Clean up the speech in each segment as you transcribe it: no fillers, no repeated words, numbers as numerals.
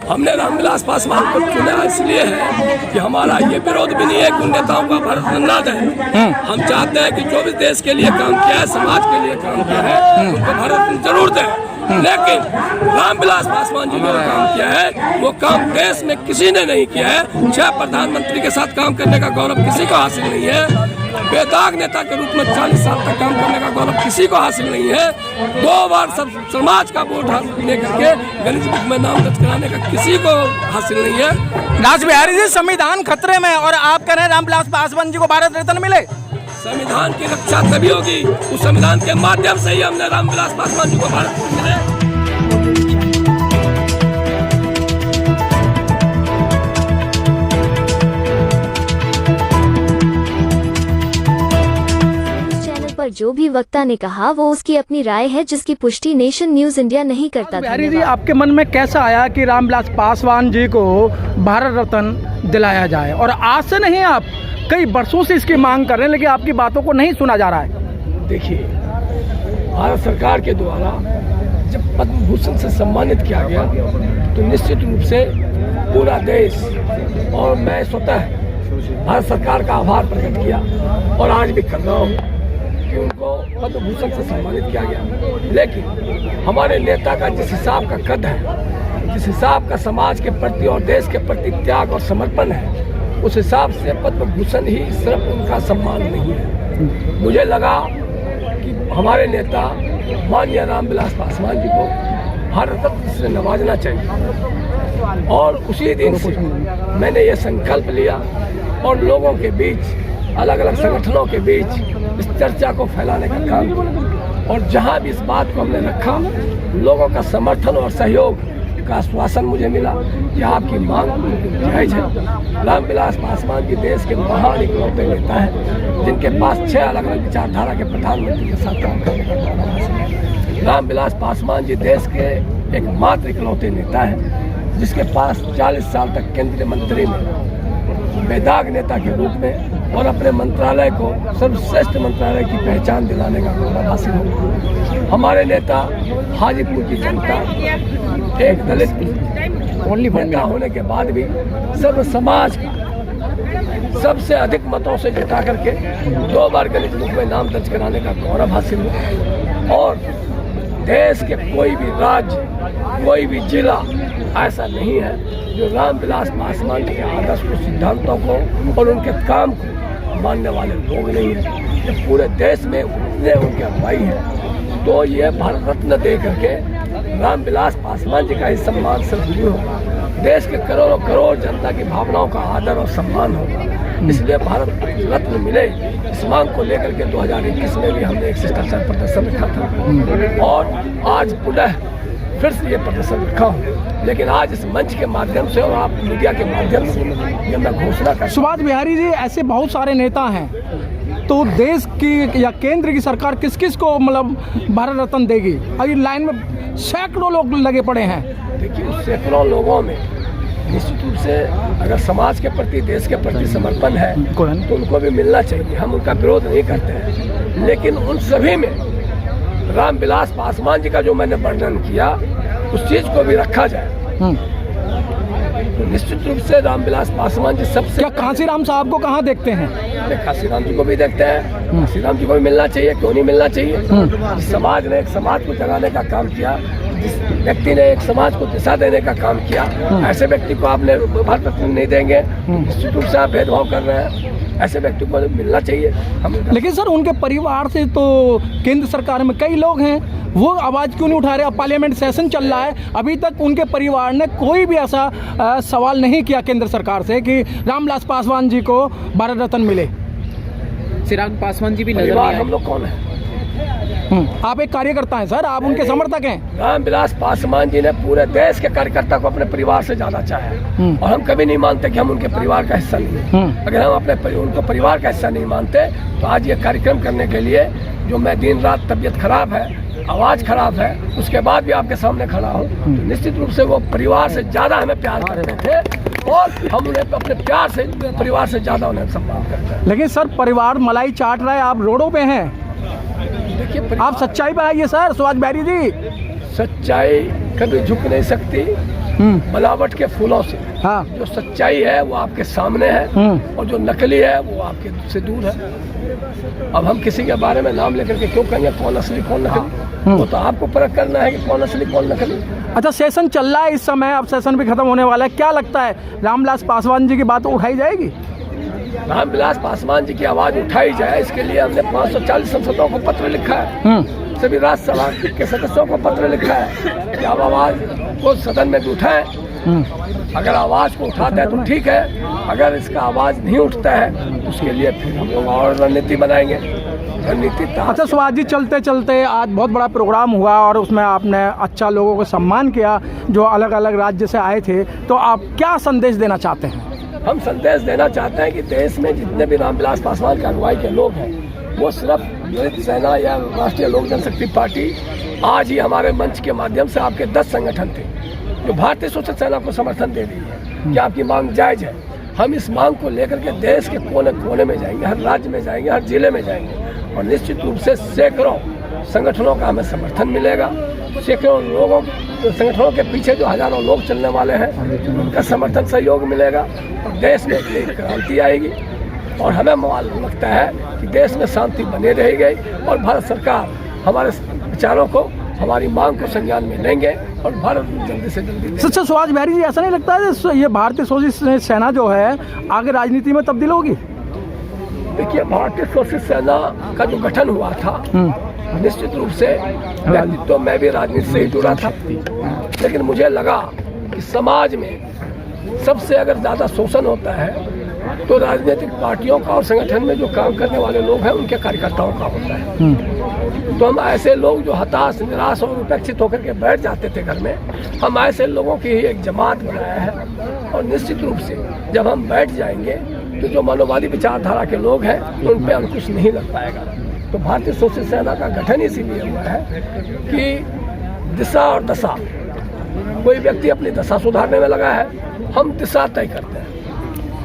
हमने रामविलास पासवान को चुना इसलिए है कि हमारा ये विरोध भी नहीं है कि उन नेताओं का भारत रत्न ना दें। हम चाहते हैं कि जो भी देश के लिए काम किया है, समाज के लिए काम किया है, उनको भारत रत्न जरूर दें। लेकिन रामविलास पासवान जी ने जो काम किया है वो काम देश में किसी ने नहीं किया है। 6 प्रधानमंत्री के साथ काम करने का गौरव किसी को हासिल नहीं है। बेदाग नेता के रूप में 40 साल तक काम करने का गौरव किसी को हासिल नहीं है। 2 बार सब समाज का वोट लेकर के गणेश बुक में नाम दर्ज कराने का किसी को हासिल नहीं है। राज बिहारी जी, संविधान खतरे में और आप कह रहे हैं रामविलास पासवान जी को भारत रत्न मिले। संविधान की रक्षा तभी होगी, उस संविधान के माध्यम से ही हमने रामविलास पासवान जी को भारत रत्न मिले। पर जो भी वक्ता ने कहा वो उसकी अपनी राय है, जिसकी पुष्टि नेशन न्यूज इंडिया नहीं करता। बिहारी जी, आपके मन में कैसा आया कि रामविलास पासवान जी को भारत रत्न दिलाया जाए? और आज से नहीं, आप कई वर्षों से इसकी मांग कर रहे हैं, लेकिन आपकी बातों को नहीं सुना जा रहा है। देखिए, भारत सरकार के द्वारा जब पद्म भूषण से सम्मानित किया गया तो निश्चित रूप से पूरा देश और मैं स्वतः भारत सरकार का आभार प्रकट किया और आज भी कर रहा हूँ कि उनको पद्म भूषण से सम्मानित किया गया। लेकिन हमारे नेता का जिस हिसाब का कद है, जिस हिसाब का समाज के प्रति और देश के प्रति त्याग और समर्पण है, उस हिसाब से पद्म भूषण ही सिर्फ उनका सम्मान नहीं है। मुझे लगा कि हमारे नेता माननीय रामविलास पासवान जी को भारत रत्न से नवाजना चाहिए और उसी दिन से मैंने ये संकल्प लिया और लोगों के बीच, अलग अलग संगठनों के बीच इस चर्चा को फैलाने का काम किया और जहां भी इस बात को हमने रखा, लोगों का समर्थन और सहयोग का आश्वासन मुझे मिला कि आपकी मांग जायज है। रामविलास पासवान जी देश के महान इकलौते नेता हैं जिनके पास 6 अलग अलग विचारधारा के प्रधानमंत्री के साथ काम करने का गौरव हासिल है। रामविलास पासवान जी देश के एकमात्र इकलौते नेता हैं जिसके पास 40 साल तक केंद्रीय मंत्री में बेदाग नेता के रूप में और अपने मंत्रालय को सर्वश्रेष्ठ मंत्रालय की पहचान दिलाने का गौरव हासिल हो। हमारे नेता हाजीपुर की जनता एक दलित नेता होने के बाद भी सर्व समाज का सबसे अधिक मतों से जिता करके 2 बार गणेश बुक में नाम दर्ज कराने का गौरव हासिल हो और देश के कोई भी राज्य, कोई भी जिला ऐसा नहीं है जो रामविलास पासवान के आदर्श को, सिद्धांतों को और उनके काम को मानने वाले लोग नहीं हैं। जब पूरे देश में उतने उनके अनुयायी हैं तो ये भारत रत्न दे करके रामविलास पासवान जी का ही सम्मान सिर्फ नहीं होगा, देश के करोड़ों करोड़ जनता की भावनाओं का आदर और सम्मान होगा। इसलिए भारत रत्न मिले, इस मांग को लेकर के 2021 में भी हमने एक शिष्टाचार प्रदर्शन रखा था और आज पुनः फिर से ये प्रदर्शन रखा हूँ। लेकिन आज इस मंच के माध्यम से और आप मीडिया के माध्यम से ये मैं घोषणा कर, सुभाष बिहारी जी, ऐसे बहुत सारे नेता हैं तो देश की या केंद्र की सरकार किस किस को मतलब भारत रत्न देगी? अभी लाइन में सैकड़ों लोग लगे पड़े हैं। देखिए, सैकड़ों लोगों में निश्चित रूप से अगर समाज के प्रति, देश के प्रति समर्पण है तो उनको भी मिलना चाहिए। हम उनका विरोध नहीं करते हैं, लेकिन उन सभी में रामविलास पासवान जी का जो मैंने वर्णन किया उस चीज को भी रखा जाए तो निश्चित रूप से रामविलास पासवान जी सबसे। क्या कांसीराम साहब को कहाँ देखते हैं? कांसीराम जी को भी देखते हैं, कांसीराम जी को भी मिलना चाहिए, क्यों नहीं मिलना चाहिए। जिस समाज ने एक समाज को जगाने का काम किया, जिस व्यक्ति ने एक समाज को दिशा देने का काम किया, ऐसे व्यक्ति को आपने भारत रत्न नहीं देंगे, निश्चित रूप से आप भेदभाव कर रहे हैं। ऐसे व्यक्ति को मिलना चाहिए। लेकिन सर, उनके परिवार से तो केंद्र सरकार में कई लोग हैं, वो आवाज़ क्यों नहीं उठा रहे? अब पार्लियामेंट सेशन चल रहा है, अभी तक उनके परिवार ने कोई भी ऐसा सवाल नहीं किया केंद्र सरकार से कि रामविलास पासवान जी को भारत रत्न मिले। चिराग पासवान जी भी नजर परिवार नहीं आए। हम लोग कौन है? आप एक कार्यकर्ता हैं सर, आप उनके समर्थक हैं। रामविलास पासवान जी ने पूरे देश के कार्यकर्ता को अपने परिवार से ज्यादा चाहा है और हम कभी नहीं मानते कि हम उनके परिवार का हिस्सा नहीं है। अगर हम अपने उनको परिवार का हिस्सा नहीं मानते तो आज ये कार्यक्रम करने के लिए जो मैं दिन रात, तबीयत खराब है, आवाज खराब है, उसके बाद भी आपके सामने खड़ा हूँ तो निश्चित रूप से वो परिवार से ज्यादा हमें प्यार करते थे और हम उन्हें अपने प्यार से, परिवार से ज्यादा उन्हें सम्मान करते हैं। लेकिन सर, परिवार मलाई चाट रहा है, आप रोडों पे हैं। देखिए, आप सच्चाई पर आइए सर। सुभाष बिहारी जी, सच्चाई कभी झुक नहीं सकती बनावट के फूलों से। हाँ। जो सच्चाई है वो आपके सामने है और जो नकली है वो आपके से दूर है। अब हम किसी के बारे में नाम लेकर के क्यों कहेंगे कौन असली कौन नकली? वो तो आपको परख करना है कि कौन असली कौन नकली। अच्छा, सेशन चल रहा है इस समय, अब सेशन भी खत्म होने वाला है, क्या लगता है रामविलास पासवान जी की बात उठाई जाएगी? रामविलास पासवान जी की आवाज उठाई जाए, इसके लिए हमने 540 सांसदों को पत्र लिखा है, सभी राज्यसभा के सदस्यों को पत्र लिखा है कि आप आवाज को सदन में भी उठाएं। अगर आवाज को उठाते हैं तो ठीक है, अगर इसका आवाज नहीं उठता है उसके लिए फिर हम लोग और रणनीति बनाएंगे। रणनीति। अच्छा सुभाष जी, चलते चलते आज बहुत बड़ा प्रोग्राम हुआ और उसमें आपने अच्छा लोगों को सम्मान किया जो अलग अलग राज्य से आए थे, तो आप क्या संदेश देना चाहते हैं? हम संदेश देना चाहते हैं कि देश में जितने भी रामविलास पासवान की अगुवाई के लोग हैं वो सिर्फ दलित सेना या राष्ट्रीय लोक जनशक्ति पार्टी, आज ही हमारे मंच के माध्यम से आपके 10 संगठन थे जो भारतीय सोशलिस्ट सेना को समर्थन दे रही है कि आपकी मांग जायज है। हम इस मांग को लेकर के देश के कोने कोने में जाएंगे, हर राज्य में जाएंगे, हर जिले में जाएंगे और निश्चित रूप से सैकड़ों संगठनों का हमें समर्थन मिलेगा। सैकड़ों लोगों संगठनों के पीछे जो हजारों लोग चलने वाले हैं उनका समर्थन सहयोग मिलेगा और देश में एक क्रांति आएगी। और हमें मालूम लगता है कि देश में शांति बनी रहेगी और भारत सरकार हमारे विचारों को, हमारी मांग को संज्ञान में लेंगे और भारत जल्दी से जल्दी। सच्चा सुभाष बिहारी जी, ऐसा नहीं लगता है ये भारतीय सोशलिस्ट सेना जो है आगे राजनीति में तब्दील होगी? देखिए, भारतीय सोशलिस्ट सेना का जो गठन हुआ था निश्चित रूप से व्यक्तित्व में भी राजनीति से ही जुड़ा था, लेकिन मुझे लगा कि समाज में सबसे अगर ज़्यादा शोषण होता है तो राजनीतिक पार्टियों का और संगठन में जो काम करने वाले लोग हैं उनके कार्यकर्ताओं का होता है। तो हम ऐसे लोग जो हताश, निराश और उपेक्षित होकर के बैठ जाते थे घर में, हम ऐसे लोगों की ही एक जमात बनाया है और निश्चित रूप से जब हम बैठ जाएंगे तो जो मनोवादी विचारधारा के लोग हैं उन पर अंकुश नहीं लग पाएगा। तो भारतीय सोशलिस्ट सेना का गठन इसीलिए हुआ है कि दिशा और दशा, कोई व्यक्ति अपनी दशा सुधारने में लगा है, हम दिशा तय करते हैं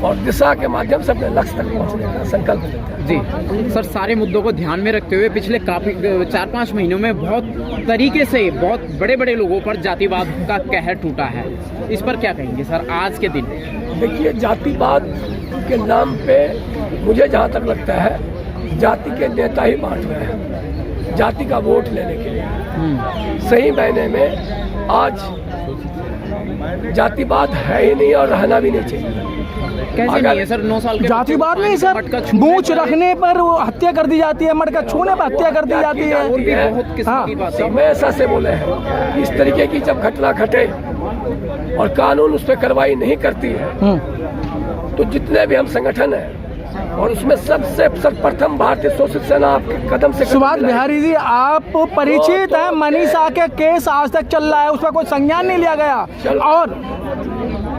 और दिशा के माध्यम से अपने लक्ष्य तक पहुंचने का संकल्प लेते हैं। जी सर, सारे मुद्दों को ध्यान में रखते हुए पिछले काफी 4-5 महीनों में बहुत तरीके से बहुत बड़े बड़े लोगों पर जातिवाद का कहर टूटा है, इस पर क्या कहेंगे सर आज के दिन? देखिए, जातिवाद के नाम पे मुझे जहाँ तक लगता है जाति के नेता ही बांट रहे हैं जाति का वोट लेने के लिए। सही मायने में आज जातिवाद है ही नहीं और रहना भी नहीं चाहिए। कैसे नहीं है सर? 9 साल के जातिवाद नहीं सर, मूंछ रखने पर वो हत्या कर दी जाती है, मटका छूने पर हत्या कर दी जाती है। बहुत किस्म की बात है। मैं ऐसा से बोले हैं इस तरीके की जब घटना घटे और कानून उस पर कार्रवाई नहीं करती है तो जितने भी हम संगठन हैं और उसमें सबसे सर्वप्रथम भारतीय सोशलिस्ट सेना आपके कदम से। सुभाष बिहारी जी, आप परिचित हैं, मनीषा के केस आज तक चल रहा है, उसका कोई संज्ञान नहीं लिया गया और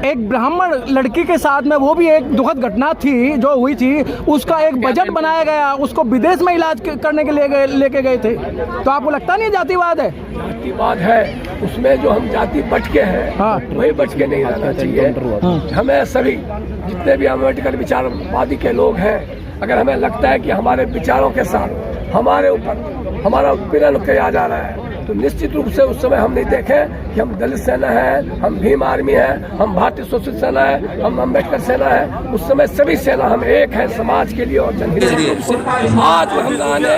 एक ब्राह्मण लड़की के साथ में वो भी एक दुखद घटना थी जो हुई थी, उसका एक बजट बनाया गया, उसको विदेश में इलाज करने के लिए लेके गए थे। तो आपको लगता नहीं जातिवाद है? जातिवाद है, उसमें जो हम जाति बच के हैं वही बच के नहीं रहना चाहिए। हमें सभी जितने भी अम्बेडकर विचारवादी के लोग हैं, अगर हमें लगता है कि हमारे विचारों के साथ हमारे ऊपर हमारा उत्पीड़न किया जा रहा है तो निश्चित रूप से उस समय हम नहीं देखें कि हम दलित सेना है, हम भीम आर्मी है, हम भारतीय सोशलिस्ट सेना है, हम अम्बेडकर सेना है। उस समय सभी सेना हम एक है समाज के लिए और जनहित के लिए। आज हमला ने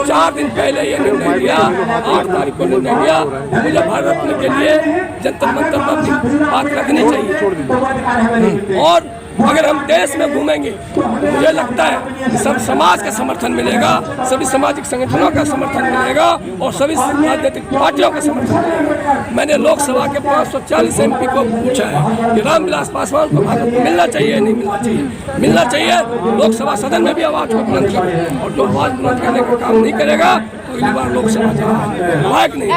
4 दिन पहले ये निर्णय लिया, 8 तारीख को निर्णय लिया, मुझे भारत रत्न के लिए जंतर मंतर पर अपनी बात रखनी चाहिए। और अगर हम देश में घूमेंगे मुझे लगता है कि सब समाज का समर्थन मिलेगा, सभी सामाजिक संगठनों का समर्थन मिलेगा और सभी राजनीतिक पार्टियों का समर्थन मिलेगा। मैंने लोकसभा के 540 MP को पूछा है कि रामविलास पासवान को भारत में मिलना चाहिए नहीं मिलना चाहिए? मिलना चाहिए। लोकसभा सदन में भी आवाज को बुलंद करें और जो आवाज बुलंद करने का काम नहीं करेगा तो अगली बार लोकसभा लायक नहीं।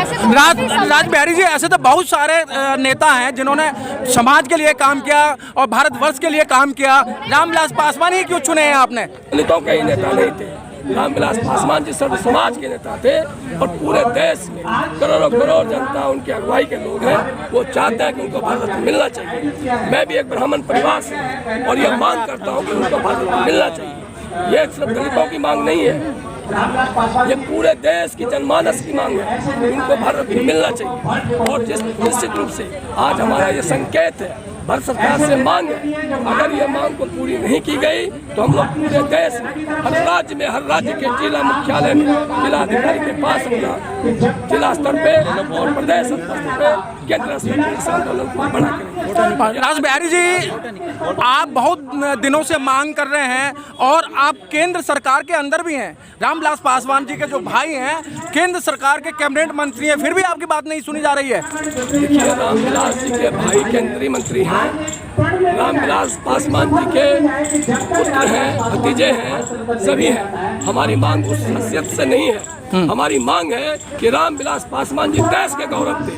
राज बिहारी जी, ऐसे तो बहुत सारे नेता हैं जिन्होंने समाज के लिए काम किया और भारतवर्ष के लिए काम किया, रामविलास पासवान ही क्यों चुने हैं आपने? दलितों के ही नेता नहीं थे, रामविलास पासवान जी सर्व समाज के नेता थे और पूरे देश में करोड़ों जनता उनकी अगुवाई के लोग हैं, वो चाहते हैं कि उनको भारत में मिलना चाहिए। मैं भी एक ब्राह्मण परिवार से और ये मांग करता हूँ कि उनको भारत में मिलना चाहिए। ये सिर्फ दलितों की मांग नहीं है, ये पूरे देश की जनमानस की मांग है, इनको भारत रत्न मिलना चाहिए। और जिस निश्चित रूप से आज हमारा ये संकेत है, भारत सरकार से मांग है, अगर ये मांग को पूरी नहीं की गई तो हम लोग पूरे देश में हर राज्य में, हर राज्य के जिला मुख्यालय में, जिला अधिकारी के पास अपना जिला स्तर पे और प्रदेश स्तर पे, केंद्र स्तर पे इस आंदोलन को बड़ा करेंगे। राज बिहारी जी, आप बहुत दिनों से मांग कर रहे हैं और आप केंद्र सरकार के अंदर भी हैं। रामविलास पासवान जी के जो भाई हैं, केंद्र सरकार के कैबिनेट मंत्री हैं, फिर भी आपकी बात नहीं सुनी जा रही है। देखिए, रामविलास जी के भाई केंद्रीय मंत्री हैं, रामविलास पासवान जी के पुत्र हैं, भतीजे हैं, सभी हैं। हमारी मांग उस हैसियत से नहीं है। हमारी मांग है कि रामविलास पासवान जी देश के गौरव थे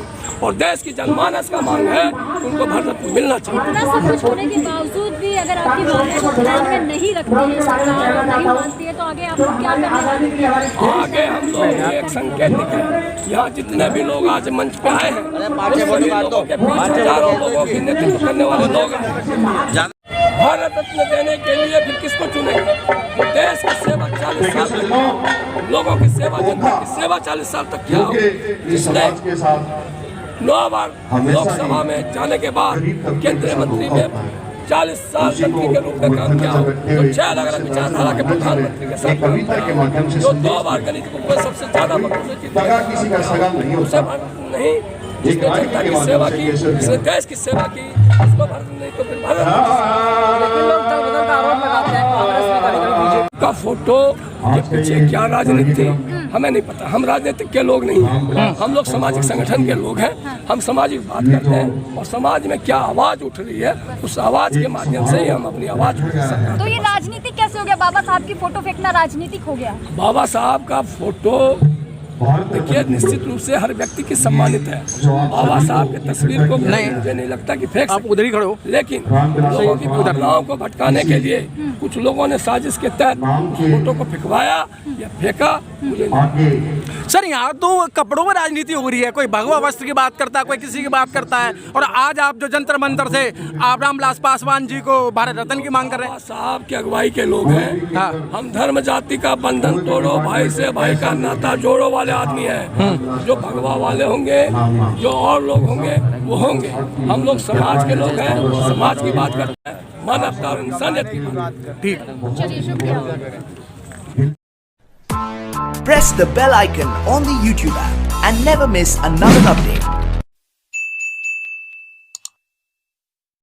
और देश की जनमानस का मांग है कि उनको भारत रत्न मिलना चाहिए। इतना सब कुछ होने के बावजूद भी अगर आपकी मांगों को ध्यान में नहीं रखती है सरकार और नहीं मानती है, तो आगे आप क्या करने वाले हैं? आगे हम लोग एक संकेत दिखाएं। यहाँ जितने भी लोग आज मंच पे आए हैं, सभी लोगों के बीच हजारों लोगों की नेतृत्व करने वाले लोग हैं। भारत रत्न देने के लिए फिर किसको चुनेंगे? जो देश की सेवा 40 साल तक, लोगों की सेवा, जनता की सेवा 40 साल तक किया हो, जिसने 9 बार लोकसभा में जाने के बाद केंद्रीय मंत्री में 40 साल मंत्री के रूप में काम किया हो, तो 6 अलग अलग विचारधारा के प्रधानमंत्री के साथ जो 2 बार गणित को सबसे ज्यादा मतों से जीते, उसे नहीं, जिसने जनता की सेवा की, जिसने देश की सेवा की, उसको भारत नहीं तो फिर भारत का फोटो के पीछे क्या राजनीति थी हमें नहीं पता। हम राजनीतिक के लोग नहीं हैं, हम लोग सामाजिक संगठन के लोग हैं। हम सामाजिक बात करते हैं और समाज में क्या आवाज उठ रही है, उस आवाज के माध्यम से ही हम अपनी आवाज उठा सकते हैं। तो ये राजनीतिक कैसे हो गया? बाबा साहब की फोटो फेंकना राजनीतिक हो गया? बाबा साहब का फोटो देखिए, निश्चित रूप से हर व्यक्ति की सम्मानित है। बाबा साहब की तस्वीर को मुझे नहीं लगता कि फेंक आप उधर ही खड़े हो, लेकिन लोगों की भावनाओं को भटकाने के लिए कुछ लोगों ने साजिश के तहत उस फोटो को फेंकवाया या फेंका, मुझे नहीं। सर यहाँ तो कपड़ों में राजनीति हो रही है, कोई भगवा वस्त्र की बात करता है, कोई किसी की बात करता है, और आज आप जो जंतर मंतर से आप रामविलास पासवान जी को भारत रत्न की मांग कर रहे हैं। साहब की अगुवाई के लोग हैं। हाँ। हम धर्म जाति का बंधन तोड़ो, भाई से भाई का नाता जोड़ो वाले आदमी हैं। जो भगवा वाले होंगे, जो और लोग होंगे, वो होंगे। हम लोग समाज के लोग हैं, समाज की बात करते हैं, मानवता और इंसानियत की बात। ठीक, चलिए, शुक्रिया। Press the bell icon on the YouTube app and never miss another update.